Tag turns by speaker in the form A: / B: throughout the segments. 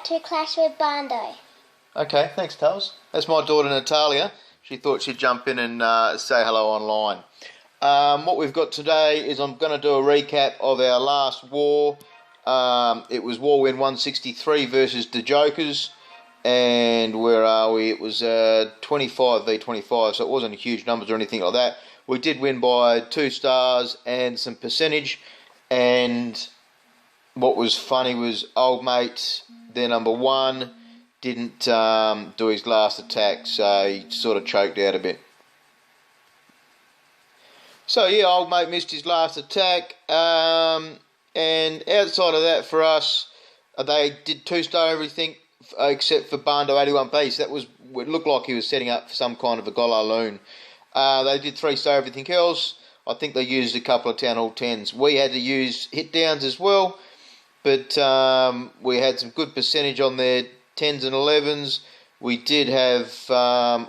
A: about to clash with Barndo.
B: Okay, thanks, Tubbs. That's my daughter Natalia. She thought she'd jump in and say hello online. What we've got today is I'm going to do a recap of our last war. It was War Win 163 versus the Jokers. And where are we? It was 25 v 25, so it wasn't huge numbers or anything like that. We did win by 2 stars and some percentage. And what was funny was old mate, their number 1, didn't do his last attack, so he sort of choked out a bit. So yeah, old mate missed his last attack, and outside of that for us, they did 2-star everything except for Barndo 81 base. That was, it looked like he was setting up for some kind of a GoLaLoon. They did 3-star everything else. I think they used a couple of Town Hall 10s. We had to use hit downs as well, but we had some good percentage on their 10s and 11s. We did have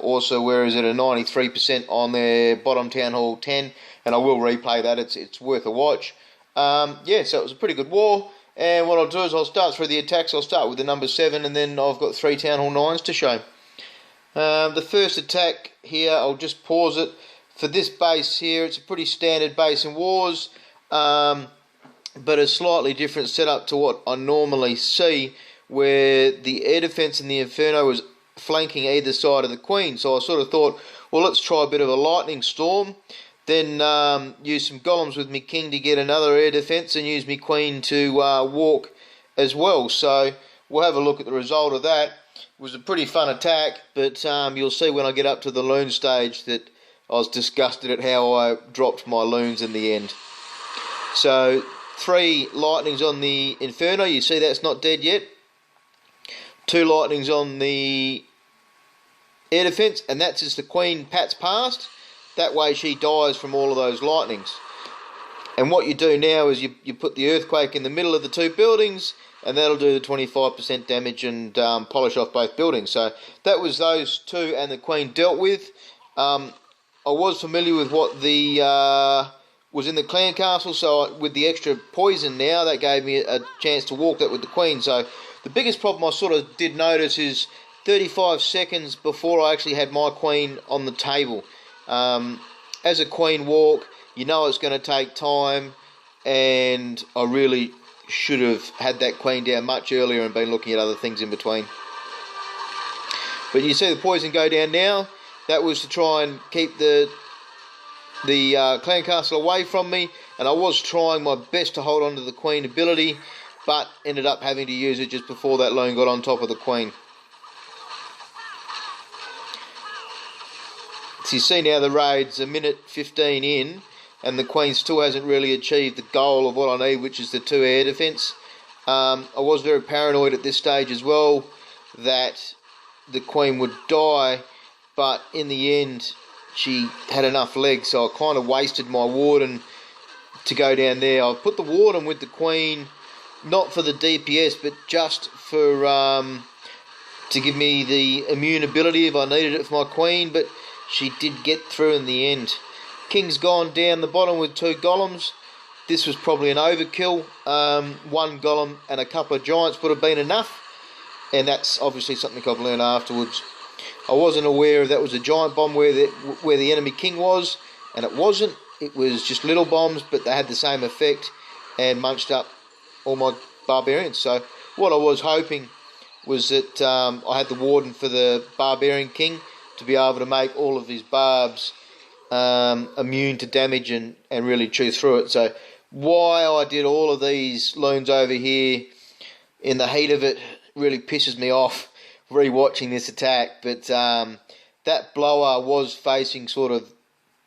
B: also, where is it, a 93% on their bottom Town Hall 10, and I will replay that. It's worth a watch. Yeah, so it was a pretty good war. And what I'll do is I'll start through the attacks. I'll start with the number 7, and then I've got 3 Town Hall 9s to show. The first attack here, I'll just pause it. For this base here, it's a pretty standard base in wars, but a slightly different setup to what I normally see, where the air defence in the Inferno was flanking either side of the Queen. So I sort of thought, well, let's try a bit of a lightning storm, then use some golems with me King to get another air defence, and use me Queen to walk as well. So we'll have a look at the result of that. It was a pretty fun attack, but you'll see when I get up to the loon stage that I was disgusted at how I dropped my loons in the end. So 3 lightnings on the Inferno. You see that's not dead yet. 2 lightnings on the air defence, and that's as the Queen pats past. That way she dies from all of those lightnings. And what you do now is you put the earthquake in the middle of the 2 buildings, and that'll do the 25% damage and polish off both buildings. So that was those 2 and the Queen dealt with. I was familiar with what the was in the clan castle, so with the extra poison now, that gave me a chance to walk that with the Queen. So the biggest problem I sort of did notice is 35 seconds before I actually had my Queen on the table. As a Queen walk, you know it's going to take time, and I really should have had that Queen down much earlier and been looking at other things in between. But you see the poison go down now. That was to try and keep the clan castle away from me, and I was trying my best to hold on to the Queen ability, but ended up having to use it just before that loon got on top of the Queen. So you see now the raid's a minute 15 in, and the Queen still hasn't really achieved the goal of what I need, which is the 2 air defence. I was very paranoid at this stage as well that the Queen would die, but in the end she had enough legs, so I kind of wasted my Warden to go down there. I put the Warden with the Queen, not for the DPS, but just for to give me the immune ability if I needed it for my Queen, but she did get through in the end. King's gone down the bottom with 2 golems. This was probably an overkill. 1 golem and a couple of giants would have been enough, and that's obviously something I've learned afterwards. I wasn't aware that was a giant bomb where the enemy King was, and it wasn't. It was just little bombs, but they had the same effect and munched up all my barbarians. So what I was hoping was that I had the Warden for the Barbarian King to be able to make all of his barbs immune to damage and really chew through it. So why I did all of these loons over here in the heat of it really pisses me off re-watching this attack. But that blower was facing sort of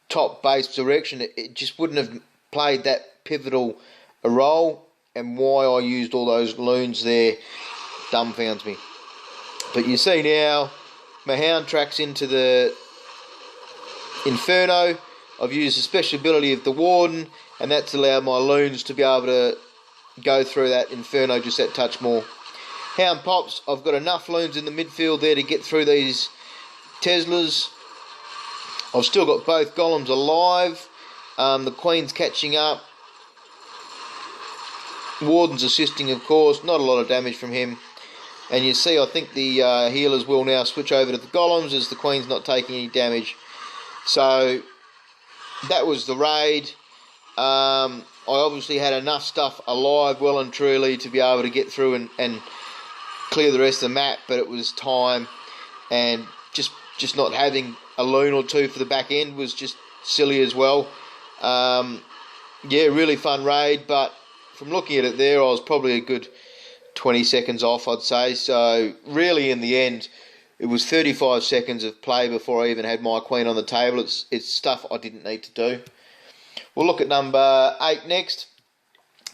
B: top base direction. It just wouldn't have played that pivotal a role, and why I used all those loons there dumbfounds me. But you see now my hound tracks into the Inferno. I've used the special ability of the Warden, and that's allowed my loons to be able to go through that Inferno just that touch more. Hound pops. I've got enough loons in the midfield there to get through these Teslas. I've still got both golems alive. The Queen's catching up. Warden's assisting, of course. Not a lot of damage from him. And you see, I think the healers will now switch over to the golems as the queen's not taking any damage. So that was the raid. I obviously had enough stuff alive well and truly to be able to get through and clear the rest of the map, but it was time, and just not having a loon or two for the back end was just silly as well. Yeah, really fun raid, but from looking at it there, I was probably a good 20 seconds off, I'd say. So really, in the end, it was 35 seconds of play before I even had my queen on the table. It's stuff I didn't need to do. We'll look at number 8 next.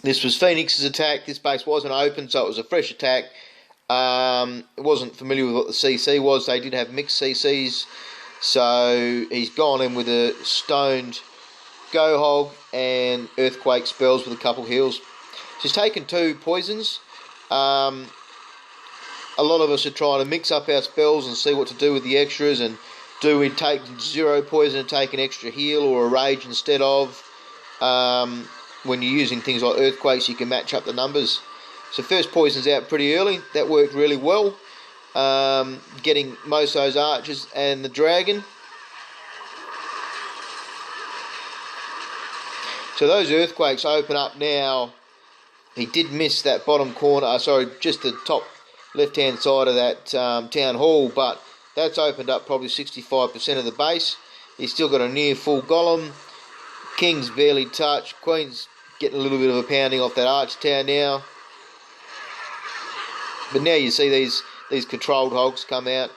B: This was Phoenix's attack. This base wasn't open, so it was a fresh attack. It wasn't familiar with what the CC was. They did have mixed CCs, so he's gone in with a stoned GoHog and earthquake spells with a couple heals. She's taken 2 poisons. A lot of us are trying to mix up our spells and see what to do with the extras, and do we take 0 poison and take an extra heal or a rage instead of? When you're using things like earthquakes, you can match up the numbers. So first poison's out pretty early. That worked really well. Getting most of those archers and the dragon. So those earthquakes open up now. He did miss that bottom corner, just the top left-hand side of that town hall, but that's opened up probably 65% of the base. He's still got a near full golem. King's barely touched. Queen's getting a little bit of a pounding off that arch tower now. But now you see these controlled hogs come out.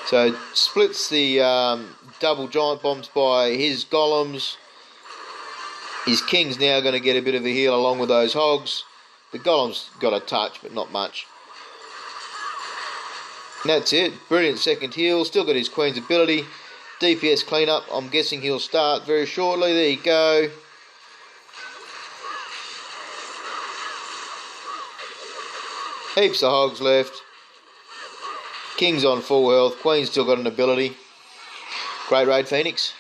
B: So splits the double giant bombs by his golems. His king's now going to get a bit of a heal along with those hogs. The golem's got a touch, but not much. And that's it. Brilliant second heal. Still got his queen's ability. DPS cleanup. I'm guessing he'll start very shortly. There you go. Heaps of hogs left. King's on full health. Queen's still got an ability. Great raid, Phoenix.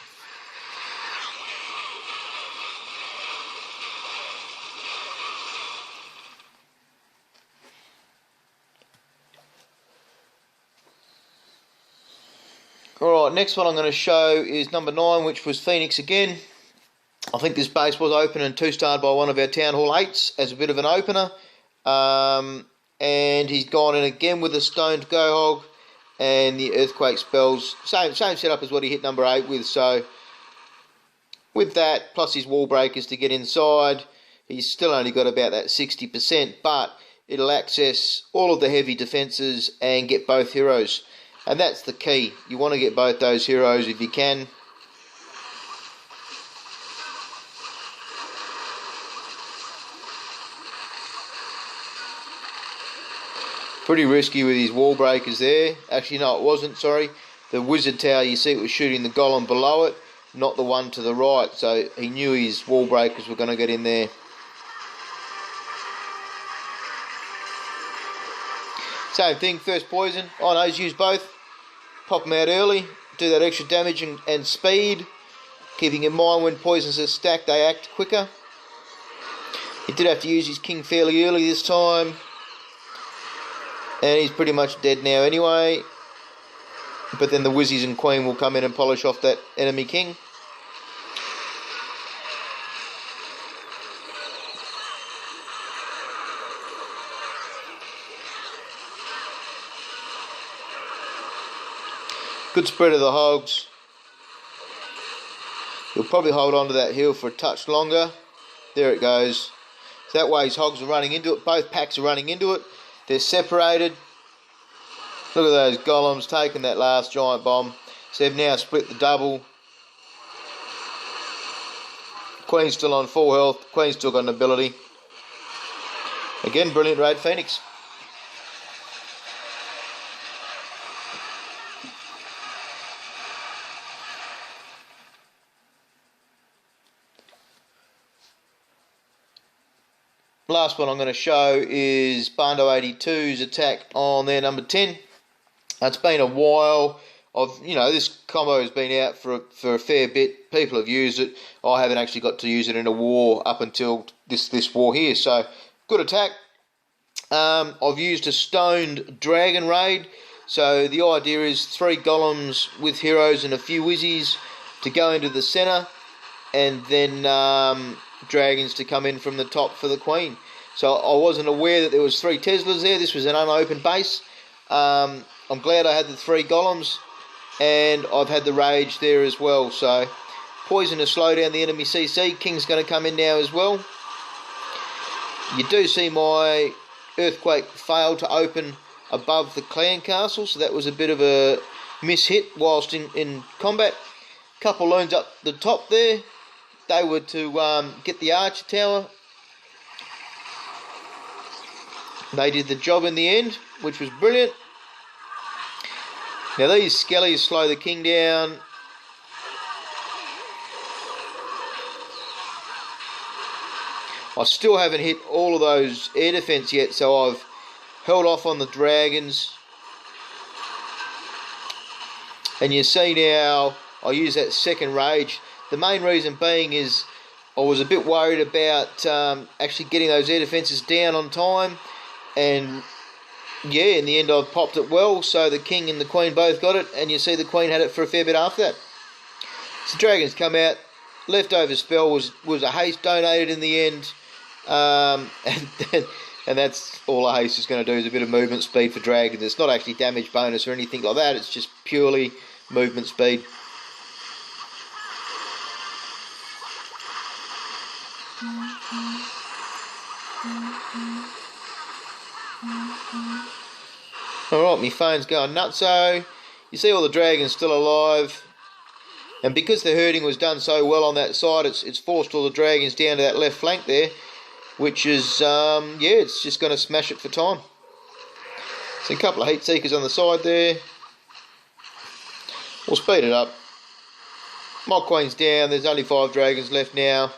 B: Alright, next one I'm going to show is number 9, which was Phoenix again. I think this base was open and 2-starred by one of our Town Hall 8s as a bit of an opener. And he's gone in again with a stoned GoHog and the earthquake spells. Same setup as what he hit number 8 with. So with that, plus his wall breakers to get inside, he's still only got about that 60%, but it'll access all of the heavy defences and get both heroes. And that's the key. You want to get both those heroes if you can. Pretty risky with his wall breakers there. Actually, no, it wasn't, sorry. The wizard tower, you see it was shooting the golem below it, not the one to the right. So he knew his wall breakers were going to get in there. Same thing, first poison. Oh no, he's used both. Pop them out early, do that extra damage and speed. Keeping in mind when poisons are stacked, they act quicker. He did have to use his king fairly early this time. And he's pretty much dead now anyway. But then the Wizzies and Queen will come in and polish off that enemy king. Good spread of the hogs. He'll probably hold on to that hill for a touch longer. There it goes. So that way his hogs are running into it. Both packs are running into it. They're separated. Look at those golems taking that last giant bomb. So they've now split the double. Queen's still on full health. Queen's still got an ability. Again, brilliant raid, Phoenix. Last one I'm going to show is Barndo 82's attack on their number 10. It's been a while. this combo has been out for a fair bit. People have used it. I haven't actually got to use it in a war up until this war here. So good attack. I've used a stoned dragon raid. So the idea is 3 golems with heroes and a few wizzies to go into the centre, and then dragons to come in from the top for the queen. So I wasn't aware that there was 3 Teslas there. This was an unopened base. I'm glad I had the 3 golems, and I've had the rage there as well. So poison to slow down the enemy CC. King's going to come in now as well. You do see my earthquake fail to open above the clan castle, so that was a bit of a mishit whilst in combat. Couple loons up the top there. They were to get the archer tower. They did the job in the end, which was brilliant. Now these skellies slow the king down. I still haven't hit all of those air defence yet, so I've held off on the dragons. And you see now, I use that second rage. The main reason being is I was a bit worried about actually getting those air defences down on time. And yeah, in the end I popped it well, so the king and the queen both got it, and you see the queen had it for a fair bit after that. So dragons come out. Leftover spell was a haste donated in the end. And that's all a haste is going to do, is a bit of movement speed for dragons. It's not actually damage bonus or anything like that. It's just purely movement speed. Alright, my phone's going nutso. You see all the dragons still alive. And because the herding was done so well on that side, it's forced all the dragons down to that left flank there, which is, it's just going to smash it for time. So a couple of heat seekers on the side there. We'll speed it up. My queen's down. There's only 5 dragons left now.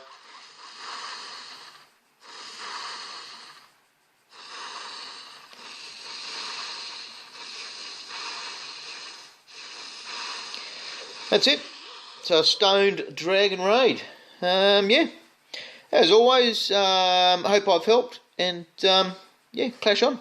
B: That's it. So a stoned dragon raid. As always, I hope I've helped, and clash on.